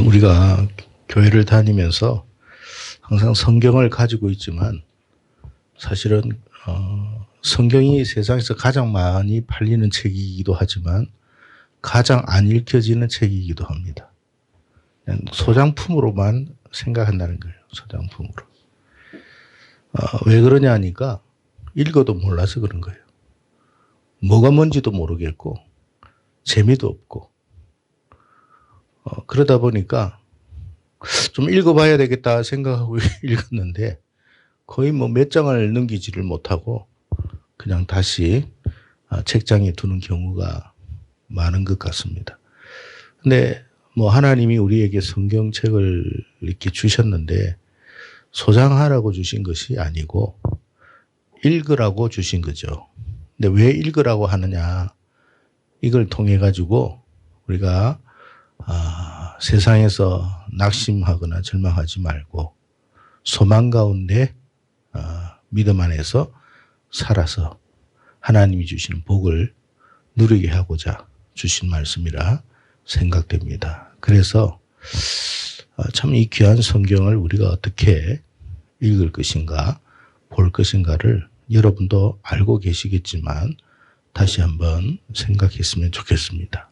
우리가 교회를 다니면서 항상 성경을 가지고 있지만 사실은 성경이 세상에서 가장 많이 팔리는 책이기도 하지만 가장 안 읽혀지는 책이기도 합니다. 그냥 소장품으로만 생각한다는 거예요. 소장품으로. 왜 그러냐 하니까 읽어도 몰라서 그런 거예요. 뭐가 뭔지도 모르겠고 재미도 없고 그러다 보니까 좀 읽어봐야 되겠다 생각하고 읽었는데 거의 뭐 몇 장을 넘기지를 못하고 그냥 다시 책장에 두는 경우가 많은 것 같습니다. 근데 뭐 하나님이 우리에게 성경책을 이렇게 주셨는데 소장하라고 주신 것이 아니고 읽으라고 주신 거죠. 근데 왜 읽으라고 하느냐? 이걸 통해 가지고 우리가 세상에서 낙심하거나 절망하지 말고 소망 가운데 믿음 안에서 살아서 하나님이 주시는 복을 누리게 하고자 주신 말씀이라 생각됩니다. 그래서 참 이 귀한 성경을 우리가 어떻게 읽을 것인가 볼 것인가를 여러분도 알고 계시겠지만 다시 한번 생각했으면 좋겠습니다.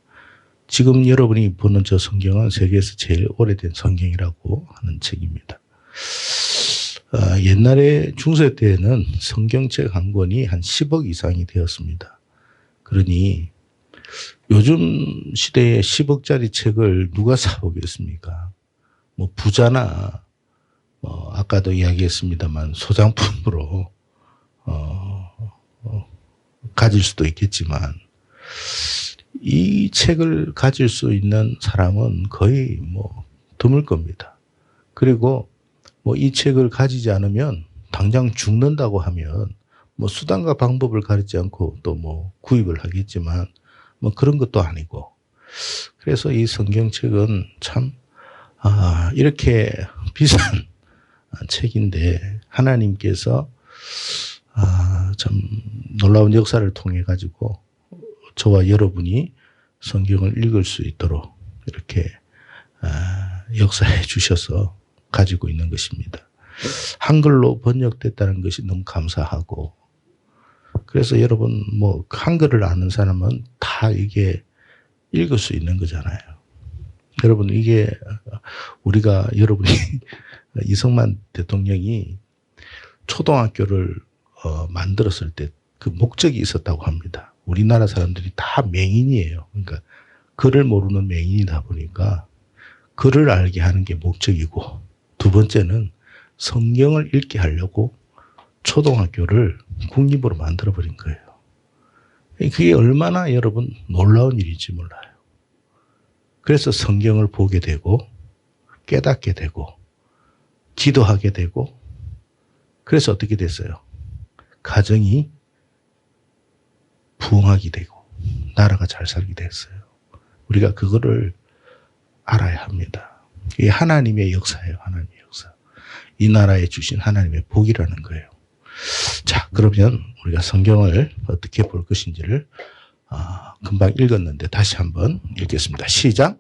지금 여러분이 보는 저 성경은 세계에서 제일 오래된 성경이라고 하는 책입니다. 옛날에 중세 때에는 성경책 한 권이 한 10억 이상이 되었습니다. 그러니 요즘 시대에 10억짜리 책을 누가 사보겠습니까? 뭐 부자나 아까도 이야기했습니다만 소장품으로 가질 수도 있겠지만 이 책을 가질 수 있는 사람은 거의 뭐 드물 겁니다. 그리고 뭐 이 책을 가지지 않으면 당장 죽는다고 하면 뭐 수단과 방법을 가리지 않고 또 뭐 구입을 하겠지만 뭐 그런 것도 아니고 그래서 이 성경책은 참 이렇게 비싼 책인데 하나님께서 참 놀라운 역사를 통해 가지고 저와 여러분이 성경을 읽을 수 있도록 이렇게 역사해 주셔서 가지고 있는 것입니다. 한글로 번역됐다는 것이 너무 감사하고 그래서 여러분 뭐 한글을 아는 사람은 다 이게 읽을 수 있는 거잖아요. 여러분 이게 우리가 여러분이 이승만 대통령이 초등학교를 만들었을 때 그 목적이 있었다고 합니다. 우리나라 사람들이 다 맹인이에요. 그러니까 글을 모르는 맹인이다 보니까 글을 알게 하는 게 목적이고 두 번째는 성경을 읽게 하려고 초등학교를 국립으로 만들어버린 거예요. 그게 얼마나 여러분 놀라운 일인지 몰라요. 그래서 성경을 보게 되고 깨닫게 되고 기도하게 되고 그래서 어떻게 됐어요? 가정이 부흥하게 되고 나라가 잘 살게 됐어요. 우리가 그거를 알아야 합니다. 이게 하나님의 역사예요. 하나님의 역사. 이 나라에 주신 하나님의 복이라는 거예요. 자, 그러면 우리가 성경을 어떻게 볼 것인지를 금방 읽었는데 다시 한번 읽겠습니다. 시작.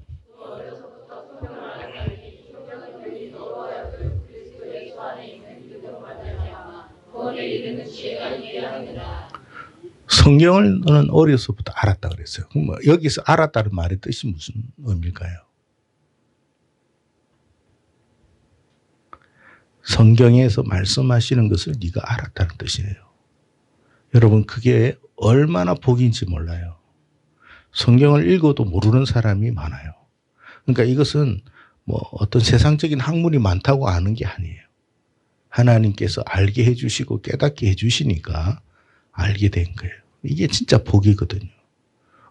성경을 너는 어려서부터 알았다 그랬어요. 그럼 여기서 알았다는 말의 뜻이 무슨 의미일까요? 성경에서 말씀하시는 것을 네가 알았다는 뜻이에요. 여러분 그게 얼마나 복인지 몰라요. 성경을 읽어도 모르는 사람이 많아요. 그러니까 이것은 뭐 어떤 세상적인 학문이 많다고 아는 게 아니에요. 하나님께서 알게 해주시고 깨닫게 해주시니까 알게 된 거예요. 이게 진짜 복이거든요.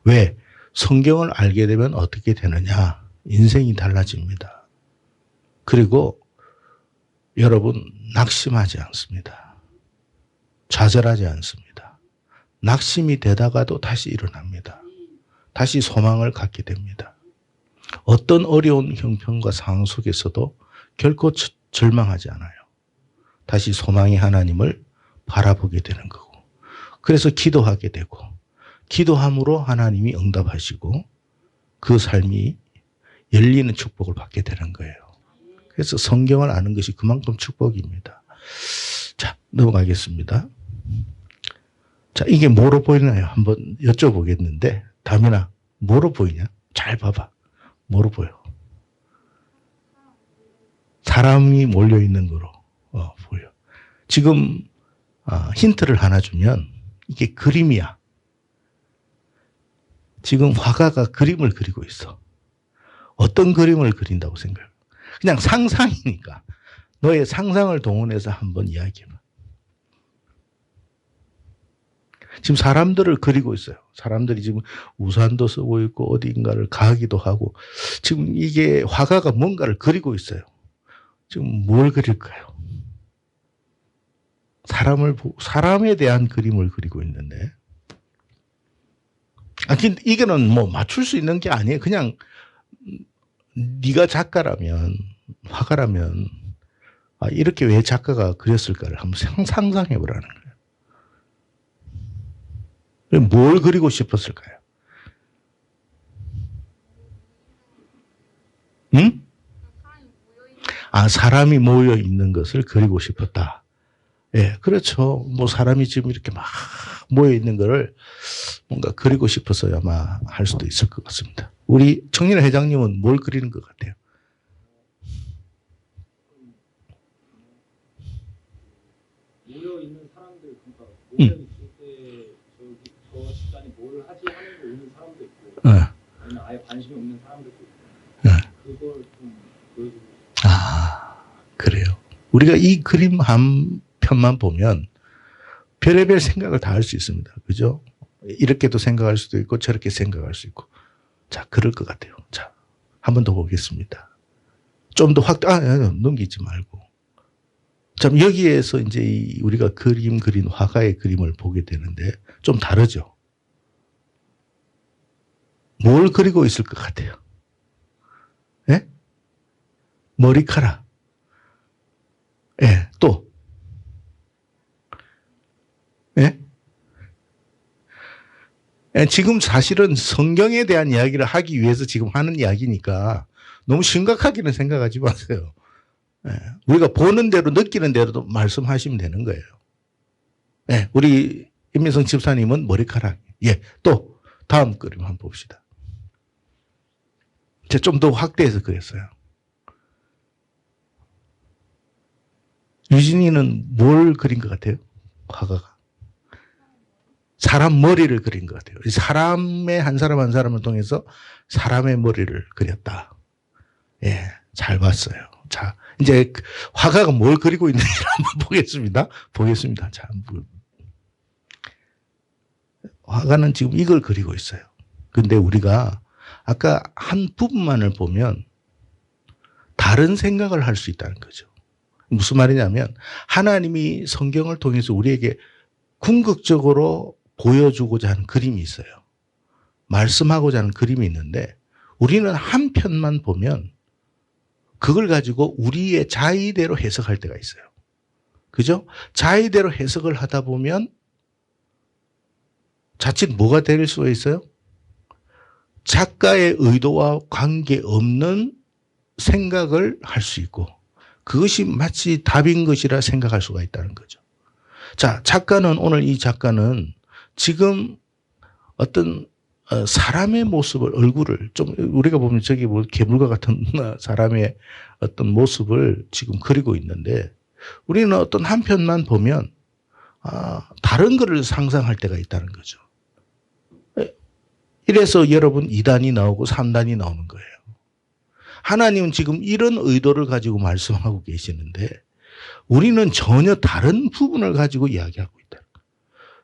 왜? 성경을 알게 되면 어떻게 되느냐? 인생이 달라집니다. 그리고 여러분 낙심하지 않습니다. 좌절하지 않습니다. 낙심이 되다가도 다시 일어납니다. 다시 소망을 갖게 됩니다. 어떤 어려운 형편과 상황 속에서도 결코 절망하지 않아요. 다시 소망의 하나님을 바라보게 되는 거고 그래서 기도하게 되고 기도함으로 하나님이 응답하시고 그 삶이 열리는 축복을 받게 되는 거예요. 그래서 성경을 아는 것이 그만큼 축복입니다. 자, 넘어가겠습니다. 자, 이게 뭐로 보이나요? 한번 여쭤보겠는데, 다민아, 뭐로 보이냐? 잘 봐봐. 뭐로 보여? 사람이 몰려있는 거로 보여. 지금 힌트를 하나 주면 이게 그림이야. 지금 화가가 그림을 그리고 있어. 어떤 그림을 그린다고 생각해? 그냥 상상이니까. 너의 상상을 동원해서 한번 이야기해봐. 지금 사람들을 그리고 있어요. 사람들이 지금 우산도 쓰고 있고 어디인가를 가기도 하고 지금 이게 화가가 뭔가를 그리고 있어요. 지금 뭘 그릴까요? 사람에 대한 그림을 그리고 있는데. 근데 이거는 뭐 맞출 수 있는 게 아니에요. 그냥 네가 작가라면, 화가라면 이렇게 왜 작가가 그렸을까를 한번 상상해 보라는 거예요. 뭘 그리고 싶었을까요? 응? 사람이 모여 있는 것을 그리고 싶었다. 예, 그렇죠. 뭐 사람이 지금 이렇게 막 모여 있는 거를 뭔가 그리고 싶어서 아마 할 수도 있을 것 같습니다. 우리 청년 회장님은 뭘 그리는 것 같아요? 모여 있는 사람들, 그러니까 모여 있을 때 저 집단이 뭘 하지 하는 거 오는 사람도 있고, 아니면 아예 관심이 없는 사람들도 있고, 그걸 좀 보여주고. 그래요. 우리가 이 그림 한 편만 보면 별의별 생각을 다 할 수 있습니다. 그죠? 이렇게도 생각할 수도 있고 저렇게 생각할 수 있고. 자, 그럴 것 같아요. 자, 한 번 더 보겠습니다. 좀 더 넘기지 말고. 참, 여기에서 이제 우리가 그린 화가의 그림을 보게 되는데 좀 다르죠? 뭘 그리고 있을 것 같아요? 예? 머리카락. 예, 또. 예? 예, 지금 사실은 성경에 대한 이야기를 하기 위해서 지금 하는 이야기니까 너무 심각하게는 생각하지 마세요. 예, 우리가 보는 대로 느끼는 대로도 말씀하시면 되는 거예요. 예, 우리 임민성 집사님은 머리카락. 예, 또 다음 그림 한번 봅시다. 제가 좀 더 확대해서 그랬어요. 유진이는 뭘 그린 것 같아요? 화가가. 사람 머리를 그린 것 같아요. 사람의 한 사람 한 사람을 통해서 사람의 머리를 그렸다. 예, 잘 봤어요. 자, 이제 화가가 뭘 그리고 있는지 한번 보겠습니다. 자, 화가는 지금 이걸 그리고 있어요. 근데 우리가 아까 한 부분만을 보면 다른 생각을 할 수 있다는 거죠. 무슨 말이냐면 하나님이 성경을 통해서 우리에게 궁극적으로 보여주고자 하는 그림이 있어요. 말씀하고자 하는 그림이 있는데 우리는 한 편만 보면 그걸 가지고 우리의 자의대로 해석할 때가 있어요. 그죠? 자의대로 해석을 하다 보면 자칫 뭐가 될 수가 있어요? 작가의 의도와 관계없는 생각을 할 수 있고 그것이 마치 답인 것이라 생각할 수가 있다는 거죠. 자, 오늘 이 작가는 지금 어떤 사람의 모습을, 얼굴을 좀 우리가 보면 저기 뭐 괴물과 같은 사람의 어떤 모습을 지금 그리고 있는데 우리는 어떤 한 편만 보면 다른 것을 상상할 때가 있다는 거죠. 이래서 여러분 2단이 나오고 3단이 나오는 거예요. 하나님은 지금 이런 의도를 가지고 말씀하고 계시는데 우리는 전혀 다른 부분을 가지고 이야기하고 있다.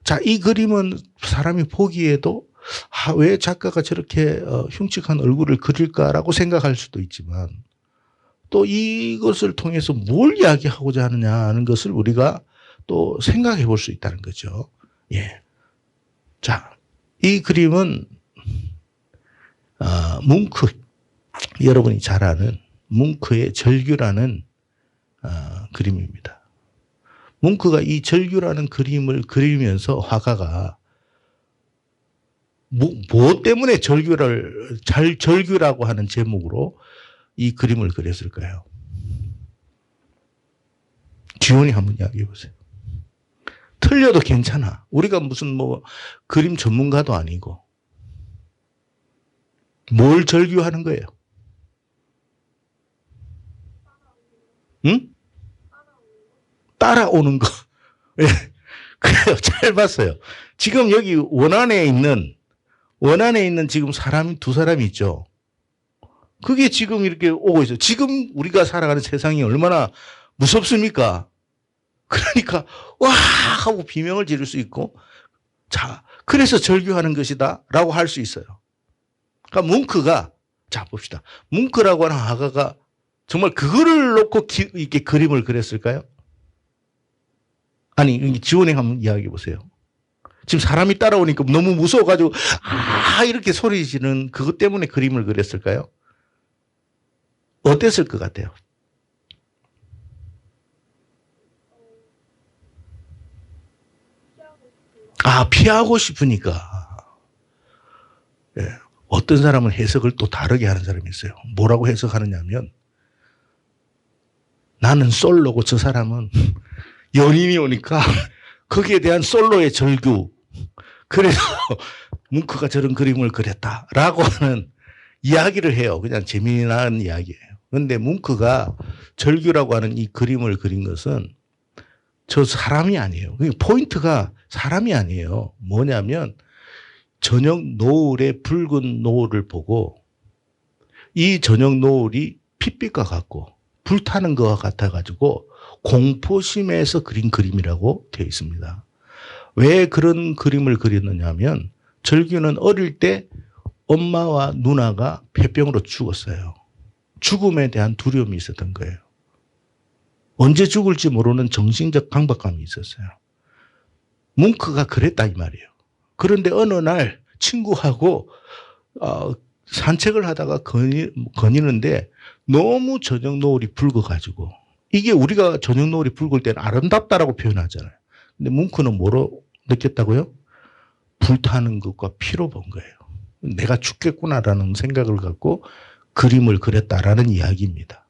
자, 이 그림은 사람이 보기에도 왜 작가가 저렇게 흉측한 얼굴을 그릴까라고 생각할 수도 있지만 또 이것을 통해서 뭘 이야기하고자 하느냐 하는 것을 우리가 또 생각해 볼 수 있다는 거죠. 예. 자, 이 그림은 뭉크, 여러분이 잘 아는 뭉크의 절규라는 그림입니다. 뭉크가 이 절규라는 그림을 그리면서 화가가 뭐 때문에 절규라고 하는 제목으로 이 그림을 그렸을까요? 지원이 한번 이야기해 보세요. 틀려도 괜찮아. 우리가 무슨 뭐 그림 전문가도 아니고. 뭘 절규하는 거예요? 응? 따라오는 거. 예. 그래요. 잘 봤어요. 지금 여기 원안에 있는 지금 두 사람이 있죠. 그게 지금 이렇게 오고 있어요. 지금 우리가 살아가는 세상이 얼마나 무섭습니까? 그러니까 와 하고 비명을 지를 수 있고, 자 그래서 절규하는 것이다 라고 할 수 있어요. 그러니까 뭉크가, 자 봅시다. 뭉크라고 하는 화가가 정말 그거를 놓고 이렇게 그림을 그렸을까요? 아니 지원이 한번 이야기해 보세요. 지금 사람이 따라오니까 너무 무서워가지고 이렇게 소리 지르는 그것 때문에 그림을 그렸을까요? 어땠을 것 같아요? 피하고 싶으니까. 예. 어떤 사람은 해석을 또 다르게 하는 사람이 있어요. 뭐라고 해석하느냐면, 나는 솔로고 저 사람은 연인이 오니까 거기에 대한 솔로의 절규. 그래서 뭉크가 저런 그림을 그렸다라고 하는 이야기를 해요. 그냥 재미난 이야기예요. 그런데 뭉크가 절규라고 하는 이 그림을 그린 것은 저 사람이 아니에요. 포인트가 사람이 아니에요. 뭐냐면 저녁 노을의 붉은 노을을 보고 이 저녁 노을이 핏빛과 같고 불타는 것과 같아가지고 공포심에서 그린 그림이라고 되어 있습니다. 왜 그런 그림을 그렸느냐 하면 절규는 어릴 때 엄마와 누나가 폐병으로 죽었어요. 죽음에 대한 두려움이 있었던 거예요. 언제 죽을지 모르는 정신적 강박감이 있었어요. 뭉크가 그랬다 이 말이에요. 그런데 어느 날 친구하고 산책을 하다가 거니는데 너무 저녁 노을이 붉어가지고, 이게 우리가 저녁 노을이 붉을 때는 아름답다라고 표현하잖아요. 근데 뭉크는 뭐로 느꼈다고요? 불타는 것과 피로 본 거예요. 내가 죽겠구나라는 생각을 갖고 그림을 그렸다라는 이야기입니다.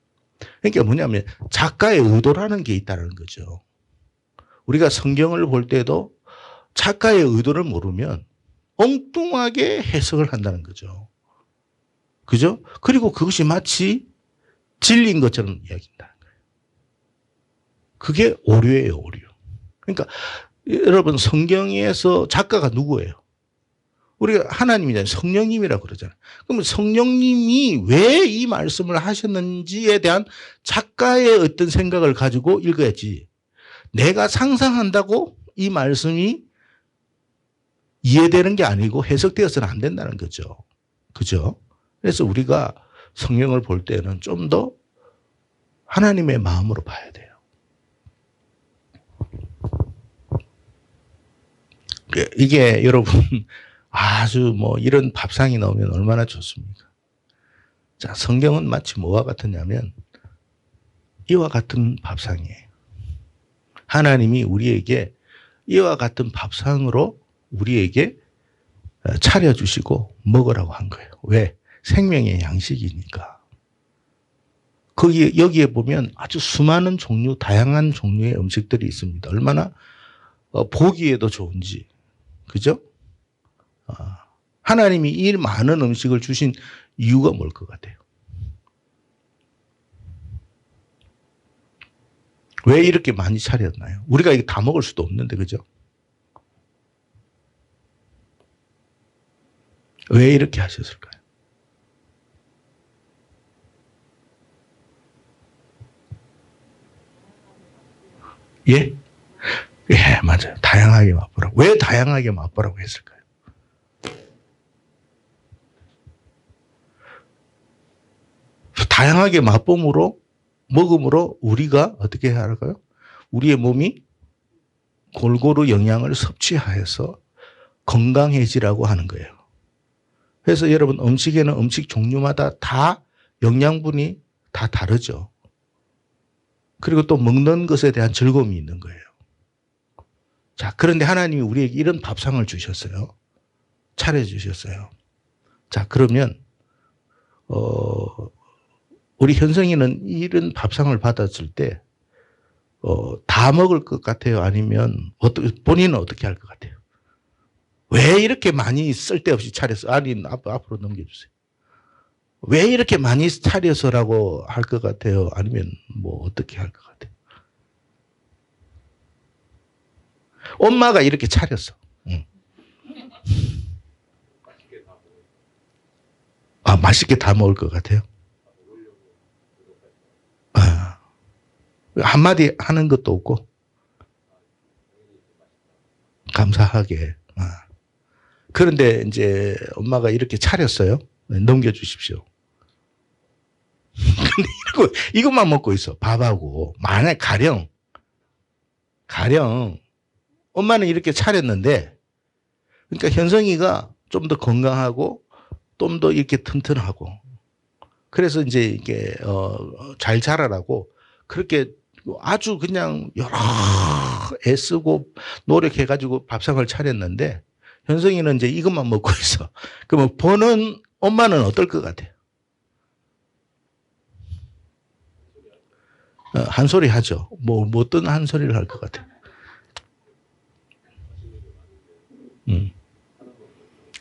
그러니까 뭐냐면 작가의 의도라는 게 있다는 거죠. 우리가 성경을 볼 때도 작가의 의도를 모르면 엉뚱하게 해석을 한다는 거죠. 그죠? 그리고 그것이 마치 진리인 것처럼 이야기한다는 거예요. 그게 오류예요, 오류. 그러니까 여러분 성경에서 작가가 누구예요? 우리가 하나님이잖아요. 성령님이라고 그러잖아요. 그러면 성령님이 왜 이 말씀을 하셨는지에 대한 작가의 어떤 생각을 가지고 읽어야지, 내가 상상한다고 이 말씀이 이해되는 게 아니고 해석되어서는 안 된다는 거죠. 그죠? 그래서 우리가 성경을 볼 때는 좀 더 하나님의 마음으로 봐야 돼요. 이게 여러분 아주 뭐 이런 밥상이 나오면 얼마나 좋습니까? 자, 성경은 마치 뭐와 같으냐면 이와 같은 밥상이에요. 하나님이 우리에게 이와 같은 밥상으로 우리에게 차려주시고 먹으라고 한 거예요. 왜? 생명의 양식이니까. 여기에 보면 아주 수많은 종류, 다양한 종류의 음식들이 있습니다. 얼마나 보기에도 좋은지. 그죠? 하나님이 이 많은 음식을 주신 이유가 뭘 것 같아요? 왜 이렇게 많이 차렸나요? 우리가 이거 다 먹을 수도 없는데, 그죠? 왜 이렇게 하셨을까요? 예? 예, 맞아요. 다양하게 맛보라고. 왜 다양하게 맛보라고 했을까요? 다양하게 먹음으로 우리가 어떻게 해야 할까요? 우리의 몸이 골고루 영양을 섭취하여서 건강해지라고 하는 거예요. 그래서 여러분 음식에는 음식 종류마다 다 영양분이 다 다르죠. 그리고 또 먹는 것에 대한 즐거움이 있는 거예요. 자, 그런데 하나님이 우리에게 이런 밥상을 주셨어요. 차려주셨어요. 자, 그러면, 우리 현성이는 이런 밥상을 받았을 때, 다 먹을 것 같아요? 아니면, 본인은 어떻게 할 것 같아요? 왜 이렇게 많이 쓸데없이 차려서, 아니, 앞으로 넘겨주세요. 왜 이렇게 많이 차려서라고 할 것 같아요? 아니면, 뭐, 어떻게 할 것 같아요? 엄마가 이렇게 차렸어. 응. 아, 맛있게 다 먹을 것 같아요? 아, 한마디 하는 것도 없고, 감사하게. 아. 그런데 이제 엄마가 이렇게 차렸어요. 넘겨주십시오. 근데 이것만 먹고 있어. 밥하고. 만약 가령 엄마는 이렇게 차렸는데, 그러니까 현성이가 좀 더 건강하고 좀 더 이렇게 튼튼하고, 그래서 이제 이게 잘 자라라고 그렇게 아주 그냥 여러 애쓰고 노력해가지고 밥상을 차렸는데, 현성이는 이제 이것만 먹고 있어. 그러면 보는 엄마는 어떨 것 같아요? 한 소리 하죠. 뭐 어떤 한 소리를 할 것 같아요?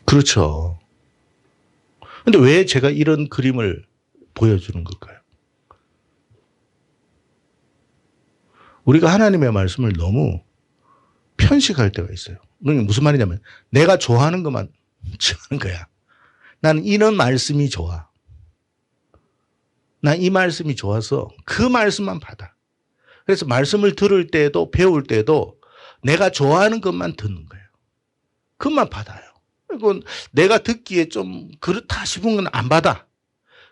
그렇죠. 근데 왜 제가 이런 그림을 보여주는 걸까요? 우리가 하나님의 말씀을 너무 편식할 때가 있어요. 그러니까 무슨 말이냐면, 내가 좋아하는 것만 취하는 거야. 나는 이런 말씀이 좋아. 난 이 말씀이 좋아서 그 말씀만 받아. 그래서 말씀을 들을 때도 배울 때도 내가 좋아하는 것만 듣는 거예요. 그것만 받아요. 그리고 내가 듣기에 좀 그렇다 싶은 건 안 받아.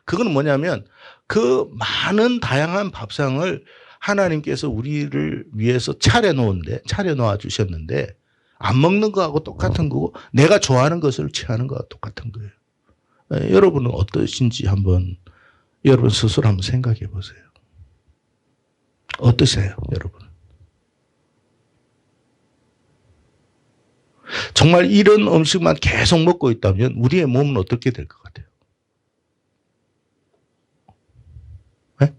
그건 뭐냐면, 그 많은 다양한 밥상을 하나님께서 우리를 위해서 차려놓아 주셨는데, 안 먹는 거하고 똑같은 거고, 내가 좋아하는 것을 취하는 거와 똑같은 거예요. 여러분은 어떠신지 한번, 여러분 스스로 한번 생각해 보세요. 어떠세요, 여러분? 정말 이런 음식만 계속 먹고 있다면 우리의 몸은 어떻게 될 것 같아요? 네?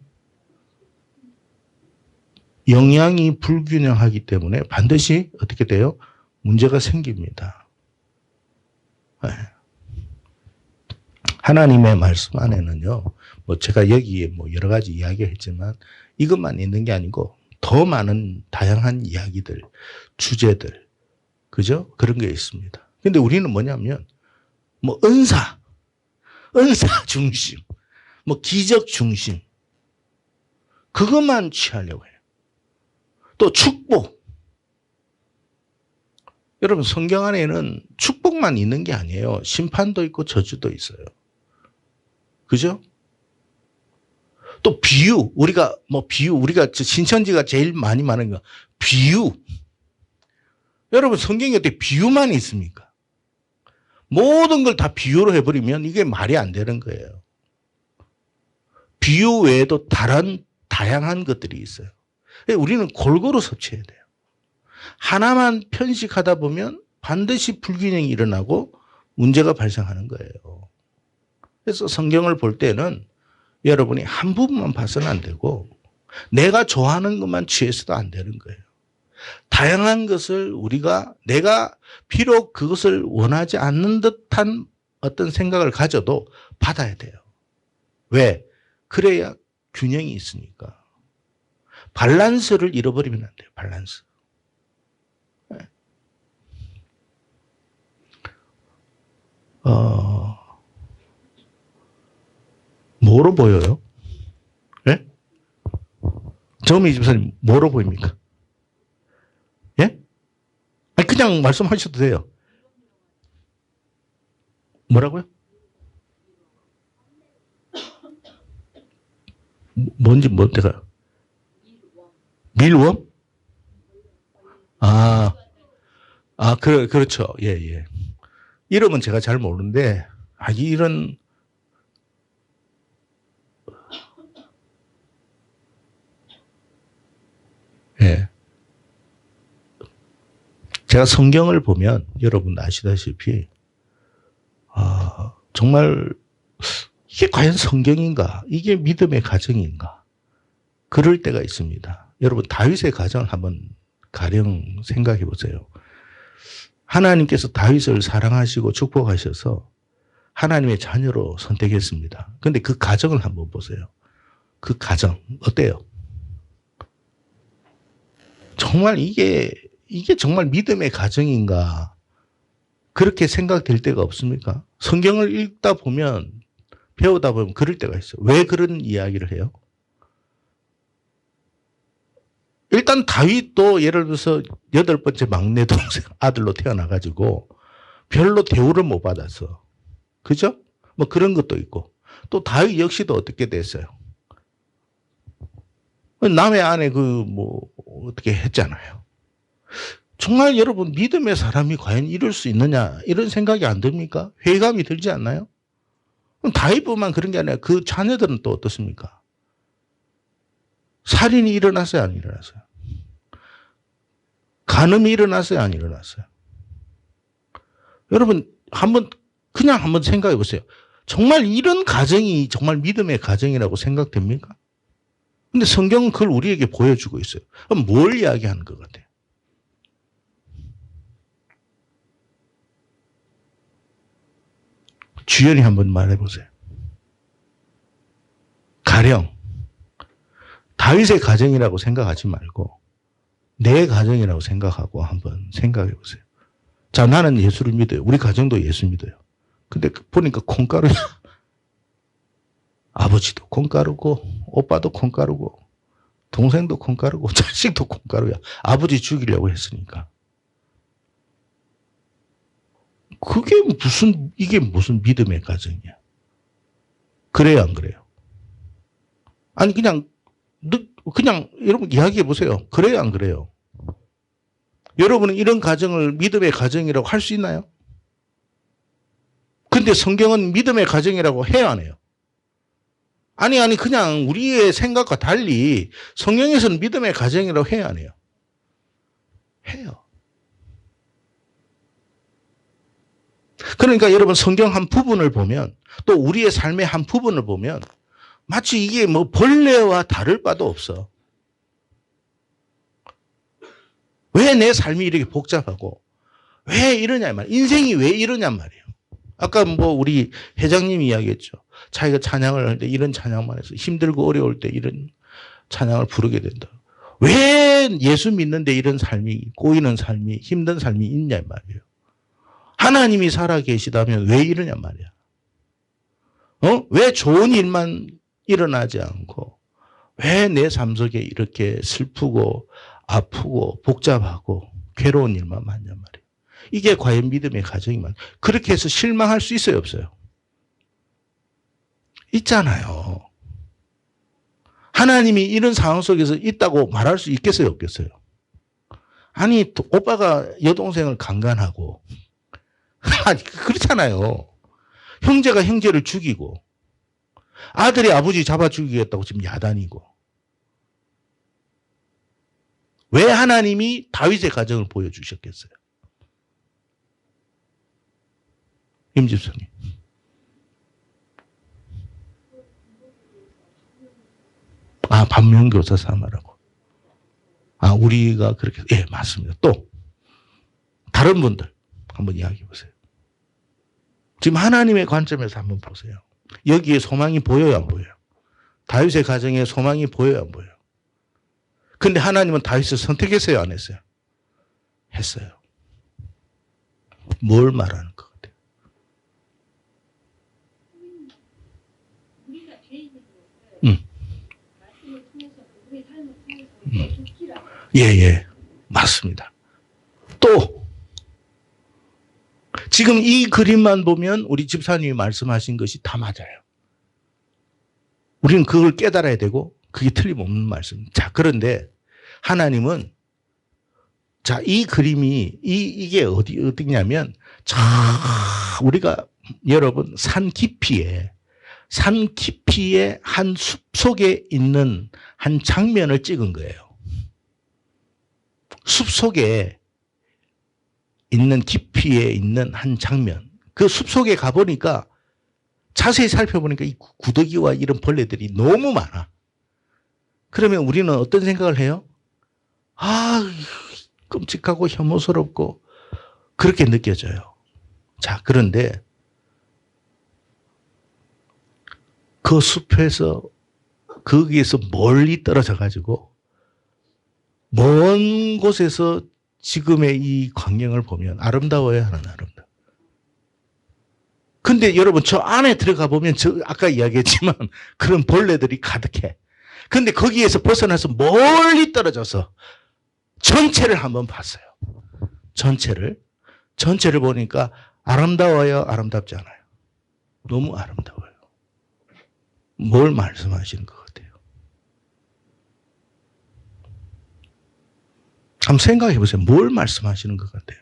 영양이 불균형하기 때문에 반드시 어떻게 돼요? 문제가 생깁니다. 네. 하나님의 말씀 안에는요, 뭐 제가 여기에 뭐 여러 가지 이야기했지만 이것만 있는 게 아니고 더 많은 다양한 이야기들, 주제들, 그죠? 그런 게 있습니다. 근데 우리는 뭐냐면, 뭐 은사 중심, 뭐 기적 중심, 그것만 취하려고 해요. 또 축복. 여러분, 성경 안에는 축복만 있는 게 아니에요. 심판도 있고 저주도 있어요. 그죠? 또 비유, 우리가 신천지가 제일 많이 말하는 거, 비유. 여러분, 성경에 어떻게 비유만 있습니까? 모든 걸 다 비유로 해버리면 이게 말이 안 되는 거예요. 비유 외에도 다른 다양한 것들이 있어요. 우리는 골고루 섭취해야 돼요. 하나만 편식하다 보면 반드시 불균형이 일어나고 문제가 발생하는 거예요. 그래서 성경을 볼 때는 여러분이 한 부분만 봐서는 안 되고, 내가 좋아하는 것만 취해서도 안 되는 거예요. 다양한 것을 내가 비록 그것을 원하지 않는 듯한 어떤 생각을 가져도 받아야 돼요. 왜? 그래야 균형이 있으니까. 밸런스를 잃어버리면 안 돼요. 밸런스. 뭐로 보여요? 예? 정미 집사님, 뭐로 보입니까? 예? 아니, 그냥 말씀하셔도 돼요. 뭐라고요? 뭔지, 내가. 밀웜? 그렇죠. 예, 예. 이름은 제가 잘 모르는데, 이런, 예. 제가 성경을 보면 여러분 아시다시피 정말 이게 과연 성경인가? 이게 믿음의 가정인가? 그럴 때가 있습니다. 여러분 다윗의 가정을 한번 가령 생각해 보세요. 하나님께서 다윗을 사랑하시고 축복하셔서 하나님의 자녀로 선택했습니다. 그런데 그 가정을 한번 보세요. 그 가정 어때요? 정말 이게 정말 믿음의 가정인가? 그렇게 생각될 때가 없습니까? 성경을 읽다 보면 배우다 보면 그럴 때가 있어요. 왜 그런 이야기를 해요? 일단 다윗도 예를 들어서 8번째 막내 동생 아들로 태어나가지고 별로 대우를 못 받았어. 그죠? 뭐 그런 것도 있고. 또 다윗 역시도 어떻게 됐어요? 남의 아내 어떻게 했잖아요. 정말 여러분 믿음의 사람이 과연 이럴 수 있느냐 이런 생각이 안 듭니까? 회의감이 들지 않나요? 그럼 다윗뿐만 그런 게 아니라 그 자녀들은 또 어떻습니까? 살인이 일어났어요, 안 일어났어요? 간음이 일어났어요, 안 일어났어요? 여러분 그냥 한번 생각해 보세요. 정말 이런 가정이 정말 믿음의 가정이라고 생각됩니까? 근데 성경은 그걸 우리에게 보여주고 있어요. 그럼 뭘 이야기하는 것 같아요? 주연이 한번 말해보세요. 가령 다윗의 가정이라고 생각하지 말고 내 가정이라고 생각하고 한번 생각해 보세요. 자, 나는 예수를 믿어요. 우리 가정도 예수 믿어요. 근데 보니까 콩가루야. 아버지도 콩가루고 오빠도 콩가루고 동생도 콩가루고 자식도 콩가루야. 아버지 죽이려고 했으니까. 이게 무슨 믿음의 가정이야. 그래요, 안 그래요? 아니, 그냥 여러분 이야기해 보세요. 그래요, 안 그래요? 여러분은 이런 가정을 믿음의 가정이라고 할 수 있나요? 근데 성경은 믿음의 가정이라고 해요, 안 해요? 아니, 그냥 우리의 생각과 달리 성경에서는 믿음의 가정이라고 해요, 안 해요? 해요. 그러니까 여러분 성경 한 부분을 보면 또 우리의 삶의 한 부분을 보면 마치 이게 뭐 벌레와 다를 바도 없어. 왜 내 삶이 이렇게 복잡하고 왜 이러냐 말이에요. 인생이 왜 이러냐 말이에요. 아까 우리 회장님이 이야기했죠. 자기가 찬양을 할 때 이런 찬양만 해서 힘들고 어려울 때 이런 찬양을 부르게 된다. 왜 예수 믿는데 이런 삶이 꼬이는 삶이 힘든 삶이 있냐 말이에요. 하나님이 살아계시다면 왜 이러냐 말이야. 왜 좋은 일만 일어나지 않고 왜 내 삶 속에 이렇게 슬프고 아프고 복잡하고 괴로운 일만 많냐 말이에요. 이게 과연 믿음의 가정이면 그렇게 해서 실망할 수 있어요, 없어요? 있잖아요. 하나님이 이런 상황 속에서 있다고 말할 수 있겠어요, 없겠어요? 아니, 오빠가 여동생을 강간하고 아니, 그렇잖아요. 형제가 형제를 죽이고 아들이 아버지 잡아 죽이겠다고 지금 야단이고. 왜 하나님이 다윗의 가정을 보여주셨겠어요? 임집사님. 반면교사 삼으라고. 우리가 그렇게, 예, 맞습니다. 또, 다른 분들 한번 이야기해 보세요. 지금 하나님의 관점에서 한번 보세요. 여기에 소망이 보여요, 안 보여요? 다윗의 가정에 소망이 보여요, 안 보여요? 근데 하나님은 다윗을 선택했어요, 안 했어요? 했어요. 뭘 말하는 것 같아요? 예, 맞습니다. 또 지금 이 그림만 보면 우리 집사님이 말씀하신 것이 다 맞아요. 우리는 그걸 깨달아야 되고 그게 틀림없는 말씀입니다. 자, 그런데 하나님은 이 그림이 이게 어디냐면 우리가 여러분 산 깊이에 한 숲속에 있는 한 장면을 찍은 거예요. 숲속에 있는 깊이에 있는 한 장면. 그 숲속에 가보니까 자세히 살펴보니까 이 구더기와 이런 벌레들이 너무 많아. 그러면 우리는 어떤 생각을 해요? 아, 끔찍하고 혐오스럽고 그렇게 느껴져요. 자, 그런데 그 숲에서 거기에서 멀리 떨어져 가지고 먼 곳에서 지금의 이 광경을 보면 아름다워요, 하나는 아름다워. 근데 여러분 저 안에 들어가 보면 저 아까 이야기했지만 그런 벌레들이 가득해. 근데 거기에서 벗어나서 멀리 떨어져서 전체를 한번 봤어요. 전체를 보니까 아름다워요, 아름답지 않아요? 너무 아름다워요. 뭘 말씀하시는 것 같아요? 한번 생각해 보세요. 뭘 말씀하시는 것 같아요?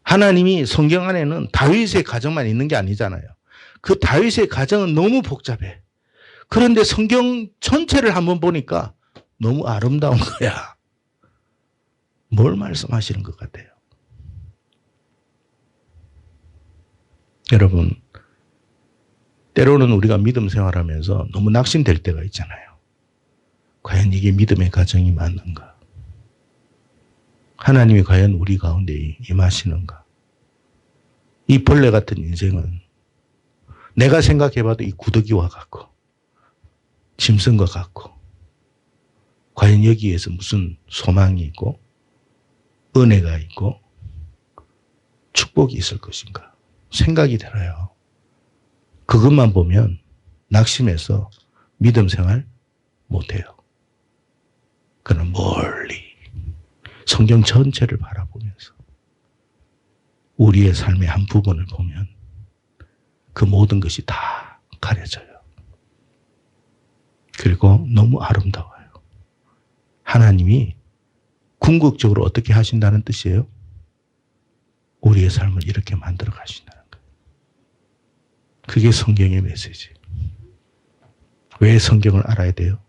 하나님이 성경 안에는 다윗의 가정만 있는 게 아니잖아요. 그 다윗의 가정은 너무 복잡해. 그런데 성경 전체를 한번 보니까 너무 아름다운 거야. 뭘 말씀하시는 것 같아요? 여러분, 때로는 우리가 믿음 생활하면서 너무 낙심될 때가 있잖아요. 과연 이게 믿음의 가정이 맞는가? 하나님이 과연 우리 가운데 임하시는가? 이 벌레 같은 인생은 내가 생각해봐도 이 구더기와 같고 짐승과 같고 과연 여기에서 무슨 소망이 있고 은혜가 있고 축복이 있을 것인가 생각이 들어요. 그것만 보면 낙심해서 믿음 생활 못해요. 그러나 멀리 성경 전체를 바라보면서 우리의 삶의 한 부분을 보면 그 모든 것이 다 가려져요. 그리고 너무 아름다워요. 하나님이 궁극적으로 어떻게 하신다는 뜻이에요? 우리의 삶을 이렇게 만들어 가신다는 거예요. 그게 성경의 메시지. 왜 성경을 알아야 돼요?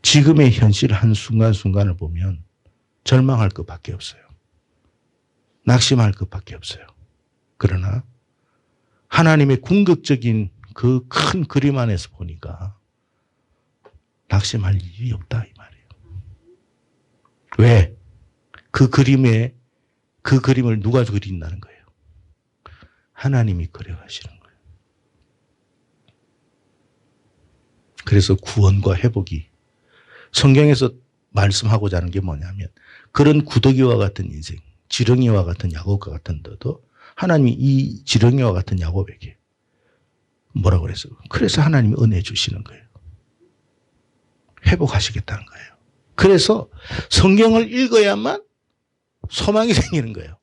지금의 현실 한 순간순간을 보면 절망할 것밖에 없어요. 낙심할 것밖에 없어요. 그러나 하나님의 궁극적인 그 큰 그림 안에서 보니까 낙심할 일이 없다 이 말이에요. 왜? 그 그림을 누가 그린다는 거예요? 하나님이 그려가시는 거예요. 그래서 구원과 회복이 성경에서 말씀하고자 하는 게 뭐냐면 그런 구더기와 같은 인생, 지렁이와 같은 야곱과 같은 너도 하나님이 이 지렁이와 같은 야곱에게 뭐라고 그랬어요? 그래서 하나님이 은혜 주시는 거예요. 회복하시겠다는 거예요. 그래서 성경을 읽어야만 소망이 생기는 거예요.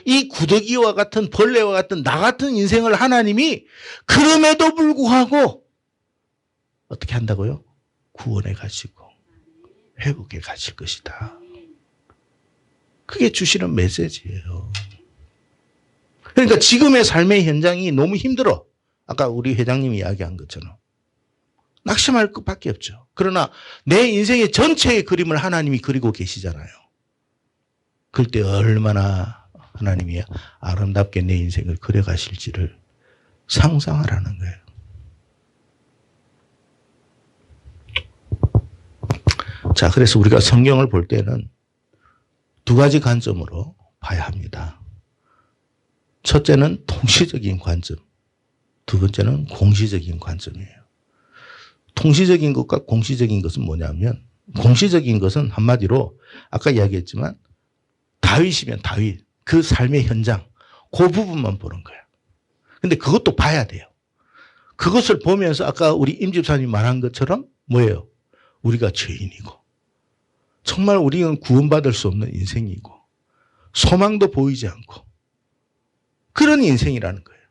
이 구더기와 같은 벌레와 같은 나 같은 인생을 하나님이 그럼에도 불구하고 어떻게 한다고요? 구원해 가시고 회복해 가실 것이다. 그게 주시는 메시지예요. 그러니까 지금의 삶의 현장이 너무 힘들어. 아까 우리 회장님이 이야기한 것처럼. 낙심할 것밖에 없죠. 그러나 내 인생의 전체의 그림을 하나님이 그리고 계시잖아요. 그럴 때 얼마나 하나님이 아름답게 내 인생을 그려가실지를 상상하라는 거예요. 자, 그래서 우리가 성경을 볼 때는 두 가지 관점으로 봐야 합니다. 첫째는 통시적인 관점, 두 번째는 공시적인 관점이에요. 통시적인 것과 공시적인 것은 뭐냐면 공시적인 것은 한마디로 아까 이야기했지만 다윗이면 다윗, 그 삶의 현장, 그 부분만 보는 거야. 근데 그것도 봐야 돼요. 그것을 보면서 아까 우리 임 집사님이 말한 것처럼 뭐예요? 우리가 죄인이고 정말 우리는 구원받을 수 없는 인생이고 소망도 보이지 않고 그런 인생이라는 거예요.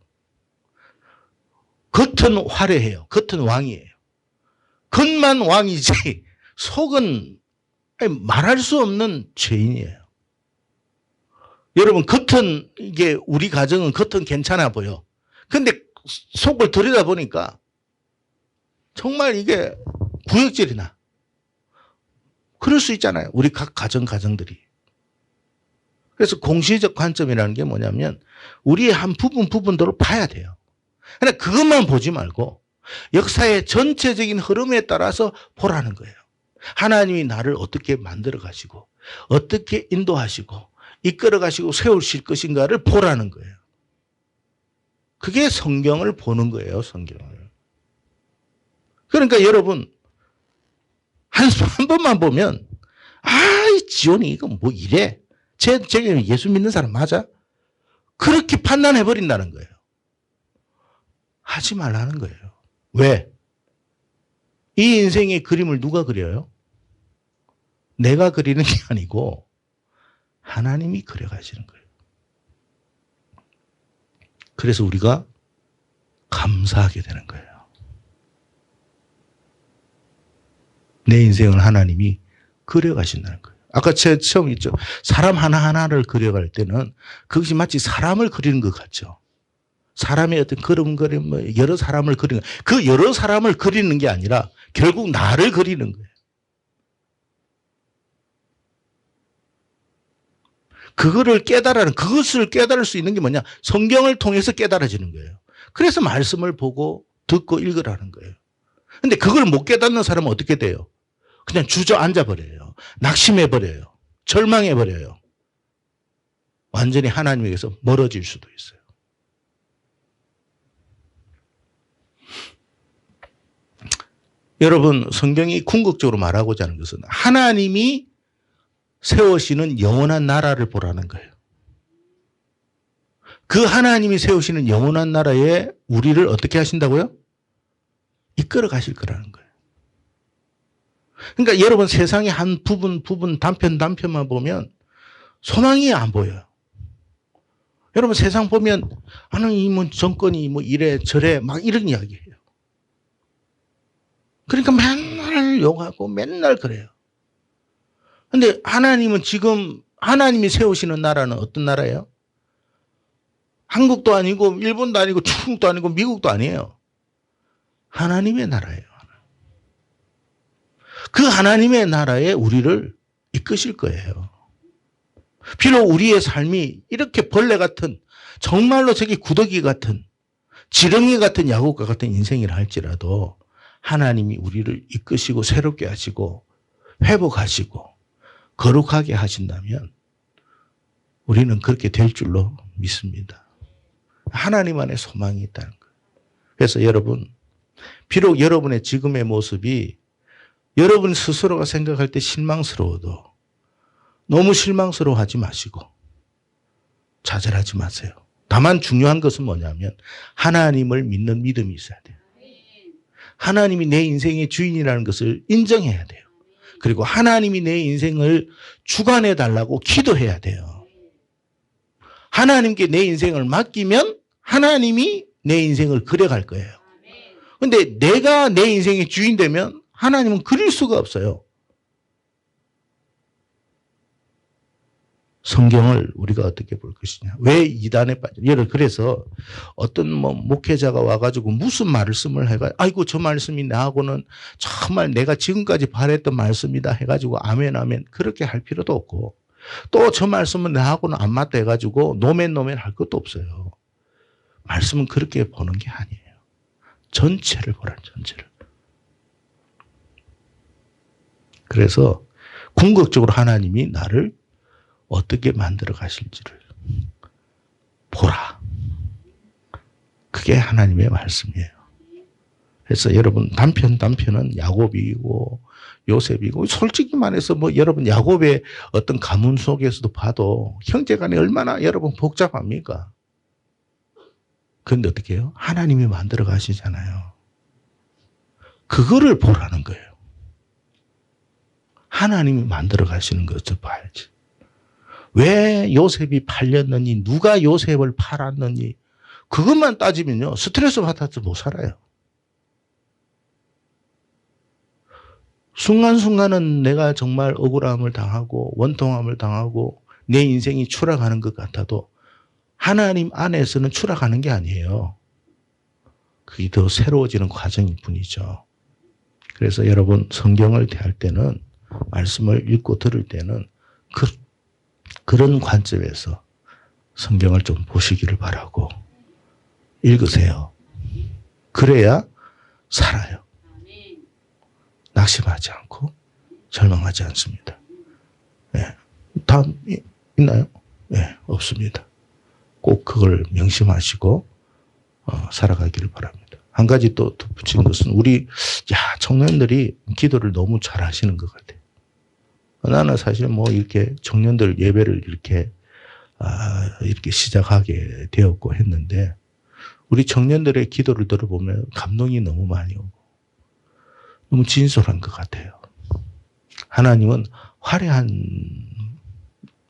겉은 화려해요. 겉은 왕이에요. 겉만 왕이지 속은 말할 수 없는 죄인이에요. 여러분 겉은 이게 우리 가정은 겉은 괜찮아 보여. 근데 속을 들여다보니까 정말 이게 구역질이 나. 그럴 수 있잖아요. 우리 각 가정들이. 그래서 공시적 관점이라는 게 뭐냐면 우리의 한 부분들을 봐야 돼요. 그러니까 그것만 보지 말고 역사의 전체적인 흐름에 따라서 보라는 거예요. 하나님이 나를 어떻게 만들어 가시고 어떻게 인도하시고 이끌어 가시고 세우실 것인가를 보라는 거예요. 그게 성경을 보는 거예요, 성경을. 그러니까 여러분 한 번만 보면 이 지온이 이거 뭐 이래? 쟤 예수 믿는 사람 맞아? 그렇게 판단해 버린다는 거예요. 하지 말라는 거예요. 왜? 이 인생의 그림을 누가 그려요? 내가 그리는 게 아니고 하나님이 그려가시는 거예요. 그래서 우리가 감사하게 되는 거예요. 내 인생을 하나님이 그려가신다는 거예요. 아까 제가 처음 있죠. 사람 하나하나를 그려갈 때는 그것이 마치 사람을 그리는 것 같죠. 사람의 어떤 그림, 여러 사람을 그리는, 그 여러 사람을 그리는 게 아니라 결국 나를 그리는 거예요. 그것을 깨달을 수 있는 게 뭐냐? 성경을 통해서 깨달아지는 거예요. 그래서 말씀을 보고 듣고 읽으라는 거예요. 근데 그걸 못 깨닫는 사람은 어떻게 돼요? 그냥 주저앉아 버려요. 낙심해 버려요. 절망해 버려요. 완전히 하나님에게서 멀어질 수도 있어요. 여러분, 성경이 궁극적으로 말하고자 하는 것은 하나님이 세우시는 영원한 나라를 보라는 거예요. 그 하나님이 세우시는 영원한 나라에 우리를 어떻게 하신다고요? 이끌어 가실 거라는 거예요. 그러니까 여러분 세상의 한 부분 단편만 보면 소망이 안 보여요. 여러분 세상 보면 이 뭐 정권이 뭐 이래 저래 막 이런 이야기해요. 그러니까 맨날 욕하고 맨날 그래요. 근데 하나님은 지금 하나님이 세우시는 나라는 어떤 나라예요? 한국도 아니고 일본도 아니고 중국도 아니고 미국도 아니에요. 하나님의 나라예요. 그 하나님의 나라에 우리를 이끄실 거예요. 비록 우리의 삶이 이렇게 벌레 같은 정말로 저기 구더기 같은 지렁이 같은 야곱과 같은 인생이라 할지라도 하나님이 우리를 이끄시고 새롭게 하시고 회복하시고 거룩하게 하신다면 우리는 그렇게 될 줄로 믿습니다. 하나님 안에 소망이 있다는 거예요. 그래서 여러분, 비록 여러분의 지금의 모습이 여러분 스스로가 생각할 때 실망스러워도 너무 실망스러워하지 마시고 좌절하지 마세요. 다만 중요한 것은 뭐냐면 하나님을 믿는 믿음이 있어야 돼요. 하나님이 내 인생의 주인이라는 것을 인정해야 돼요. 그리고 하나님이 내 인생을 주관해 달라고 기도해야 돼요. 하나님께 내 인생을 맡기면 하나님이 내 인생을 그려갈 거예요. 그런데 내가 내 인생의 주인 되면 하나님은 그릴 수가 없어요. 성경을 우리가 어떻게 볼 것이냐. 왜 이단에 빠져? 그래서 어떤 목회자가 와가지고 무슨 말씀을 해가지고 아이고 저 말씀이 나하고는 정말 내가 지금까지 바랬던 말씀이다 해가지고 아멘 그렇게 할 필요도 없고 또 저 말씀은 나하고는 안 맞다 해가지고 노멘 할 것도 없어요. 말씀은 그렇게 보는 게 아니에요. 전체를 보라는 전체를. 그래서 궁극적으로 하나님이 나를 어떻게 만들어 가실지를 보라. 그게 하나님의 말씀이에요. 그래서 여러분 단편은 야곱이고 요셉이고 솔직히 말해서 여러분 야곱의 어떤 가문 속에서도 봐도 형제간에 얼마나 여러분 복잡합니까? 그런데 어떻게 해요? 하나님이 만들어 가시잖아요. 그거를 보라는 거예요. 하나님이 만들어 가시는 것을 봐야지. 왜 요셉이 팔렸느니 누가 요셉을 팔았느니 그것만 따지면요 스트레스 받아서 못 살아요. 순간순간은 내가 정말 억울함을 당하고 원통함을 당하고 내 인생이 추락하는 것 같아도 하나님 안에서는 추락하는 게 아니에요. 그게 더 새로워지는 과정일 뿐이죠. 그래서 여러분 성경을 대할 때는 말씀을 읽고 들을 때는 그런 관점에서 성경을 좀 보시기를 바라고 읽으세요. 그래야 살아요. 낙심하지 않고 절망하지 않습니다. 예. 다음 있나요? 예, 없습니다. 꼭 그걸 명심하시고 살아가기를 바랍니다. 한 가지 또 덧붙인 것은 우리 청년들이 기도를 너무 잘 하시는 것 같아요. 나는 사실 뭐 이렇게 청년들 예배를 이렇게 시작하게 되었고 했는데 우리 청년들의 기도를 들어보면 감동이 너무 많이 오고 너무 진솔한 것 같아요. 하나님은 화려한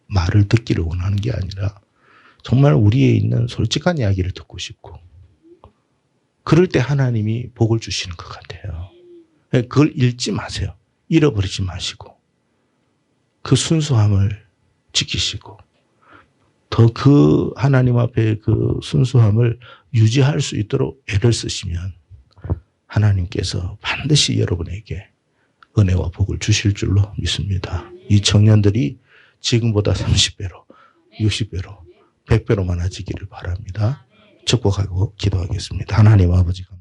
말을 듣기를 원하는 게 아니라 정말 우리에 있는 솔직한 이야기를 듣고 싶고 그럴 때 하나님이 복을 주시는 것 같아요. 그걸 잃지 마세요. 잃어버리지 마시고 그 순수함을 지키시고 더 그 하나님 앞에 그 순수함을 유지할 수 있도록 애를 쓰시면 하나님께서 반드시 여러분에게 은혜와 복을 주실 줄로 믿습니다. 이 청년들이 지금보다 30배로, 60배로, 100배로 많아지기를 바랍니다. 축복하고 기도하겠습니다. 하나님 아버지 감사합니다.